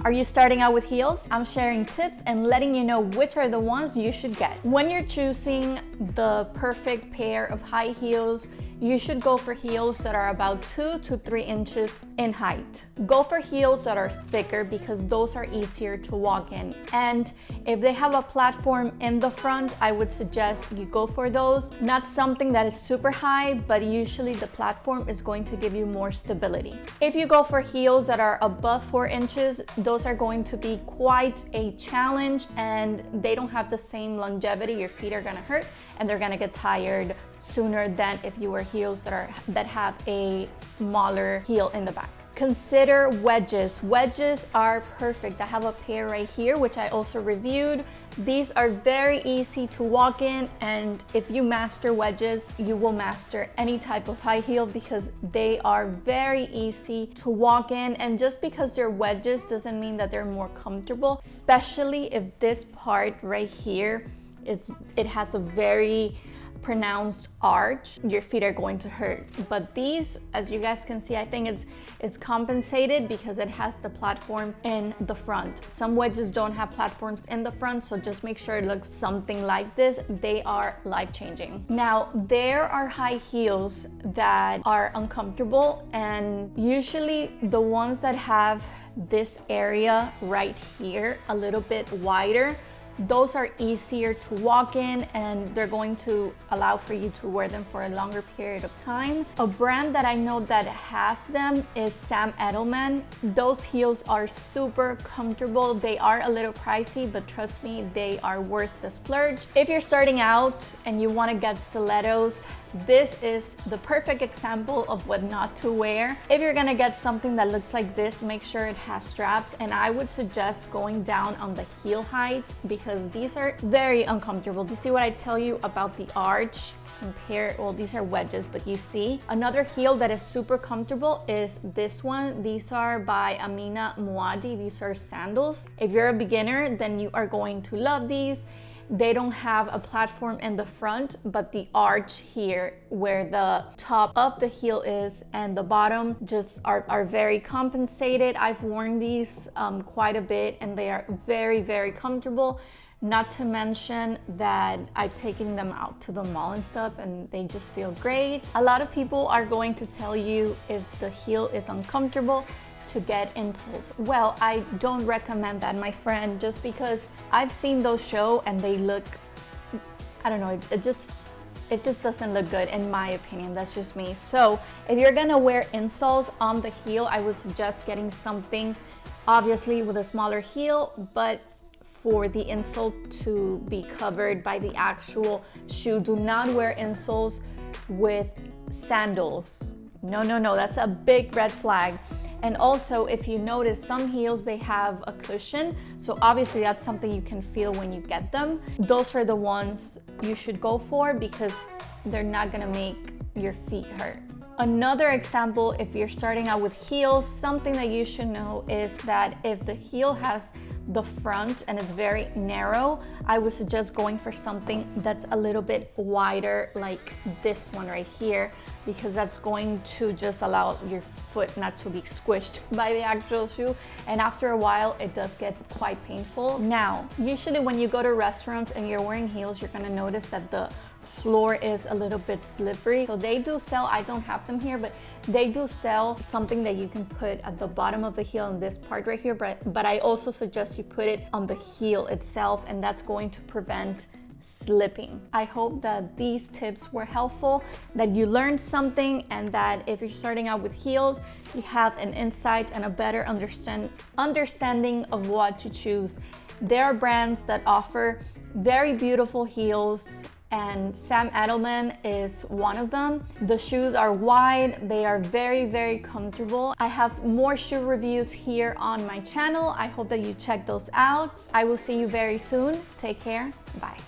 Are you starting out with heels? I'm sharing tips and letting you know which are the ones you should get. When you're choosing the perfect pair of high heels, you should go for heels that are about 2 to 3 inches in height. Go for heels that are thicker because those are easier to walk in. And if they have a platform in the front, I would suggest you go for those. Not something that is super high, but usually the platform is going to give you more stability. If you go for heels that are above 4 inches, those are going to be quite a challenge and they don't have the same longevity. Your feet are gonna hurt and they're gonna get tired sooner than if you wear heels that have a smaller heel in the back. Consider wedges. Wedges are perfect. I have a pair right here, which I also reviewed. These are very easy to walk in, and if you master wedges, you will master any type of high heel because they are very easy to walk in. And just because they're wedges doesn't mean that they're more comfortable, especially if this part right here has a very pronounced arch. Your feet are going to hurt. But these, as you guys can see, I think it's compensated because it has the platform in the front. Some wedges don't have platforms in the front, so just make sure it looks something like this. They are life-changing. Now, there are high heels that are uncomfortable, and usually the ones that have this area right here a little bit wider, those are easier to walk in and they're going to allow for you to wear them for a longer period of time. A brand that I know that has them is Sam Edelman. Those heels are super comfortable. They are a little pricey, but trust me, they are worth the splurge. If you're starting out and you want to get stilettos, this is the perfect example of what not to wear. If you're gonna get something that looks like this, make sure it has straps, and I would suggest going down on the heel height because these are very uncomfortable. You see what I tell you about the arch? Well, these are wedges, but you see another heel that is super comfortable is this one. These are by Amina Muaddi. These are sandals. If you're a beginner, then you are going to love these. They don't have a platform in the front, but the arch here where the top of the heel is and the bottom just are very compensated. I've worn these quite a bit and they are very, very comfortable. Not to mention that I've taken them out to the mall and stuff and they just feel great. A lot of people are going to tell you if the heel is uncomfortable to get insoles. Well, I don't recommend that, my friend, just because I've seen those show and they look, I don't know, it just doesn't look good in my opinion. That's just me. So if you're gonna wear insoles on the heel, I would suggest getting something obviously with a smaller heel, but for the insole to be covered by the actual shoe. Do not wear insoles with sandals. No, that's a big red flag. And also, if you notice, some heels, they have a cushion. So obviously that's something you can feel when you get them. Those are the ones you should go for because they're not gonna make your feet hurt. Another example, if you're starting out with heels, something that you should know is that if the heel has the front and it's very narrow, I would suggest going for something that's a little bit wider, like this one right here, because that's going to just allow your foot not to be squished by the actual shoe. And after a while, it does get quite painful. Now, usually when you go to restaurants and you're wearing heels, you're gonna notice that the floor is a little bit slippery. So they do sell, I don't have them here, but they do sell something that you can put at the bottom of the heel in this part right here, but I also suggest you put it on the heel itself, and that's going to prevent slipping. I hope that these tips were helpful, that you learned something, and that if you're starting out with heels, you have an insight and a better understanding of what to choose. There are brands that offer very beautiful heels, and Sam Edelman is one of them. The shoes are wide, they are very, very comfortable. I have more shoe reviews here on my channel. I hope that you check those out. I will see you very soon. Take care, bye.